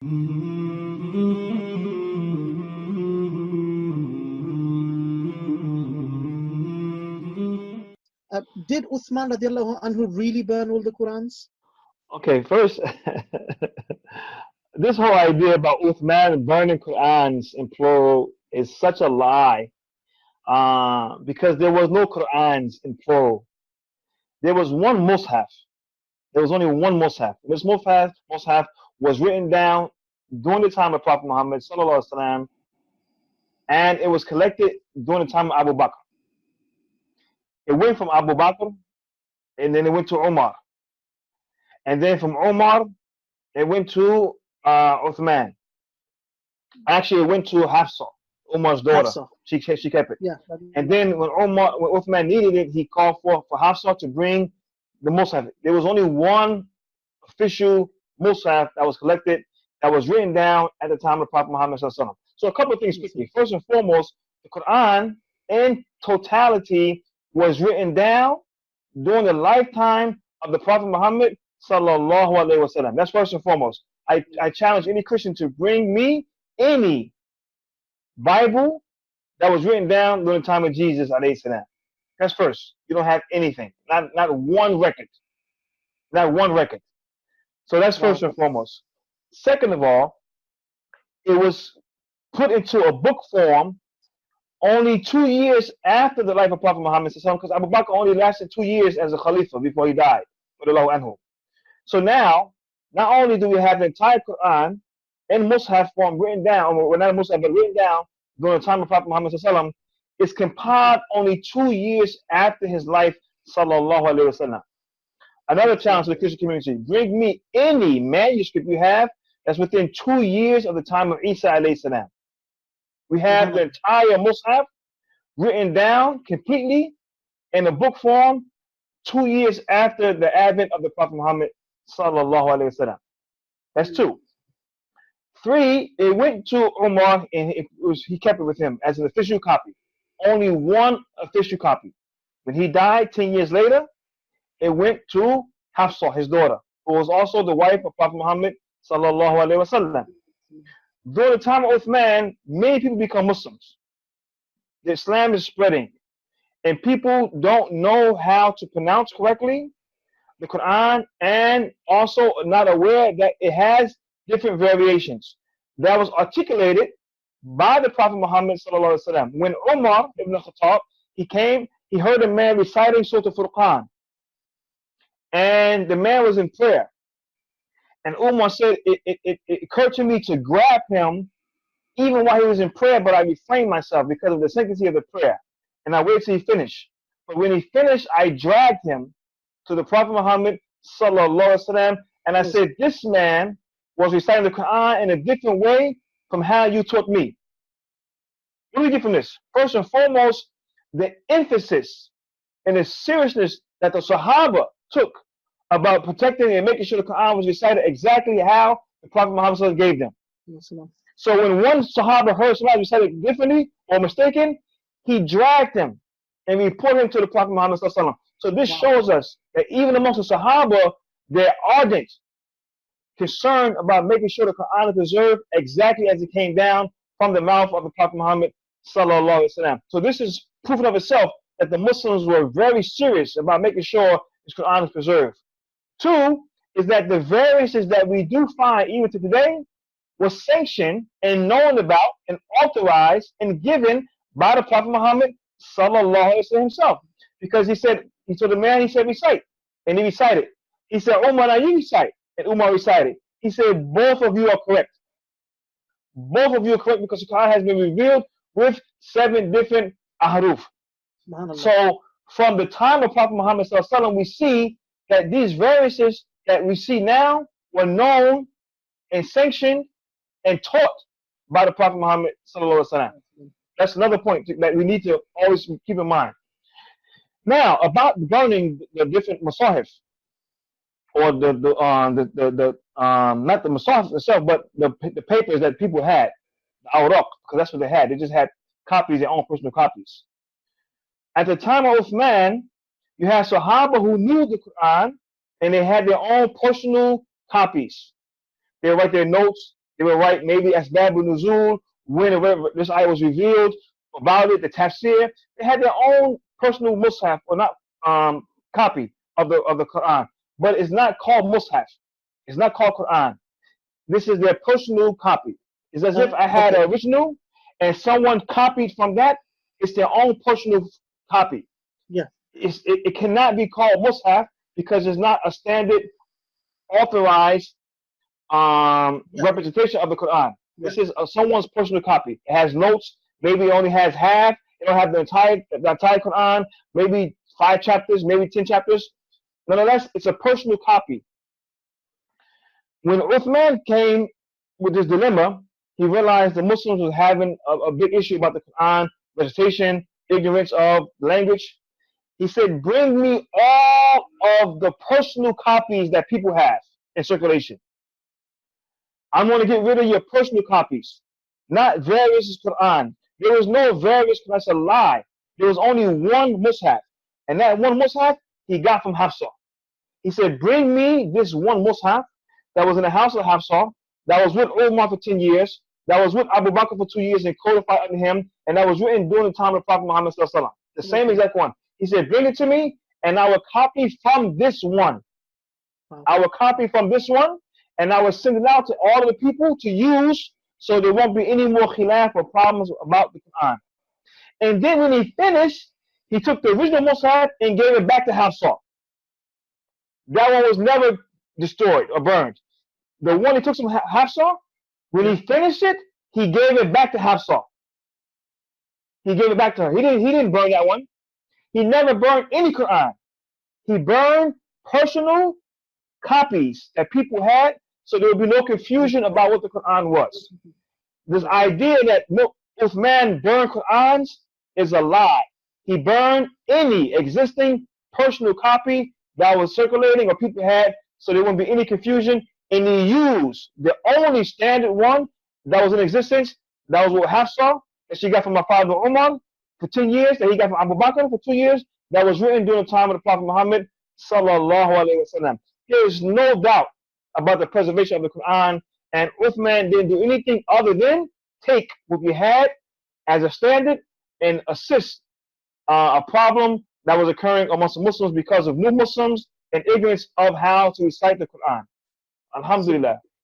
Did Uthman radiallahu anhu really burn all the Qurans? Okay, first, this whole idea about Uthman burning Qur'ans in plural is such a lie, because there was no Qur'ans in plural. There was one Mus'haf. There was only one Mus'haf. This Mus'haf was written down during the time of Prophet Muhammad sallallahu alaihi wasallam, and it was collected during the time of Abu Bakr. It went from Abu Bakr, and then it went to Umar, and then from Umar, it went to Uthman. Actually, it went to Hafsa, Umar's daughter. Hafsa. She kept it. Yeah. And then when Uthman needed it, he called for Hafsa to bring the Mus'haf. There was only one official Mus'haf that was collected, that was written down at the time of Prophet Muhammad sallallahu alaihi wasallam. So a couple of things quickly. First and foremost, the Quran in totality was written down during the lifetime of the Prophet Muhammad sallallahu alaihi wasallam. That's first and foremost. I challenge any Christian to bring me any Bible that was written down during the time of Jesus alayhi salam. That's first. You don't have anything. Not one record. Not one record. So that's first and foremost. Second of all, it was put into a book form only 2 years after the life of Prophet Muhammad, because Abu Bakr only lasted 2 years as a Khalifa before he died. So now, not only do we have the entire Quran in Mus'haf form written down, or not Mus'haf, but written down during the time of Prophet Muhammad, it's compiled only 2 years after his life, sallallahu alaihi wasallam. Another challenge to the Christian community: bring me any manuscript you have that's within 2 years of the time of Isa alayhi salam. We have the entire Mus'haf written down completely in a book form 2 years after the advent of the Prophet Muhammad sallallahu alaihi wasallam. That's two. 3, it went to Umar, and he kept it with him as an official copy. Only one official copy. When he died 10 years later, it went to Hafsa, his daughter, who was also the wife of Prophet Muhammad sallallahu alaihi wasallam. During the time of Uthman, many people become Muslims. The Islam is spreading, and people don't know how to pronounce correctly the Quran, and also not aware that it has different variations. That was articulated by the Prophet Muhammad sallallahu alaihi wasallam. When Umar ibn Khattab, he heard a man reciting Surah Al-Furqan, and the man was in prayer. And Umar said, it occurred to me to grab him even while he was in prayer, but I refrained myself because of the sanctity of the prayer. And I waited till he finished. But when he finished, I dragged him to the Prophet Muhammad sallallahu alaihi wasallam, and I said, this man was reciting the Quran in a different way from how you taught me. What do we get from this? First and foremost, the emphasis and the seriousness that the Sahaba took about protecting and making sure the Quran was recited exactly how the Prophet Muhammad gave them. So when one Sahaba heard somebody recite it differently or mistaken, he dragged him and reported him to the Prophet Muhammad. So this shows us that even amongst the Sahaba, they're ardent, concerned about making sure the Quran is preserved exactly as it came down from the mouth of the Prophet Muhammad sallallahu alaihi wasallam. So this is proof of itself that the Muslims were very serious about making sure this Quran is preserved. 2 is that the variances that we do find even to today was sanctioned and known about and authorized and given by the Prophet Muhammad sallallahu alaihi wasallam himself, because he told the man, he said recite, and he recited. He said, Umar, now you recite, and Umar recited. He said, both of you are correct. Both of you are correct, because the Quran has been revealed with 7 different ahruf. So from the time of Prophet Muhammad sallallahu alaihi wasallam, we see that these variances that we see now were known and sanctioned and taught by the Prophet Muhammad sallallahu alaihi wasallam. That's another point that we need to always keep in mind. Now, about burning the different masahif, or not the masahif itself, but the papers that people had, the awraq, because that's what they had. They just had copies, their own personal copies. At the time of Uthman, you had Sahaba who knew the Quran, and they had their own personal copies. They would write their notes, They would write maybe Asbab al-Nuzul, when this ayah was revealed, about it, the tafsir. They had their own personal mushaf, or not copy of the Quran. But it's not called mushaf. It's not called Quran. This is their personal copy. It's as if I had an original and someone copied from that. It's their own personal copy. Yeah. It cannot be called mushaf because it's not a standard authorized representation of the Quran. Yeah. This is someone's personal copy. It has notes. Maybe it only has half. It don't have the entire Quran. Maybe 5 chapters. Maybe 10 chapters. Nonetheless, it's a personal copy. When Uthman came with this dilemma, he realized the Muslims were having a big issue about the Quran, recitation, ignorance of language. He said, bring me all of the personal copies that people have in circulation. I'm going to get rid of your personal copies, not various Quran. There was no various Quran. That's a lie. There was only one mushaf. And that one mushaf he got from Hafsa. He said, bring me this one mushaf that was in the house of Hafsa, that was with Umar for 10 years, that was with Abu Bakr for 2 years and codified under him, and that was written during the time of Prophet Muhammad sallallahu alaihi wasallam. The same exact one. He said, bring it to me, and I will copy from this one. I will copy from this one, and I will send it out to all of the people to use, so there won't be any more khilaf or problems about the Quran. And then when he finished, he took the original Mus'haf and gave it back to Hafsa. That one was never destroyed or burned. The one he took from Hafsa, when he finished it, he gave it back to Hafsa. He gave it back to her. He didn't burn that one. He never burned any Quran. He burned personal copies that people had, so there would be no confusion about what the Quran was. This idea that Uthman burned Qurans is a lie. He burned any existing personal copy that was circulating or people had, so there wouldn't be any confusion. And he used the only standard one that was in existence, that was with Hafsa, that she got from my father Umar for 10 years, that he got from Abu Bakr for 2 years, that was written during the time of the Prophet Muhammad sallallahu alaihi wasallam. There is no doubt about the preservation of the Quran, and Uthman didn't do anything other than take what we had as a standard and assist a problem that was occurring amongst the Muslims because of new Muslims and ignorance of how to recite the Quran. Alhamdulillah.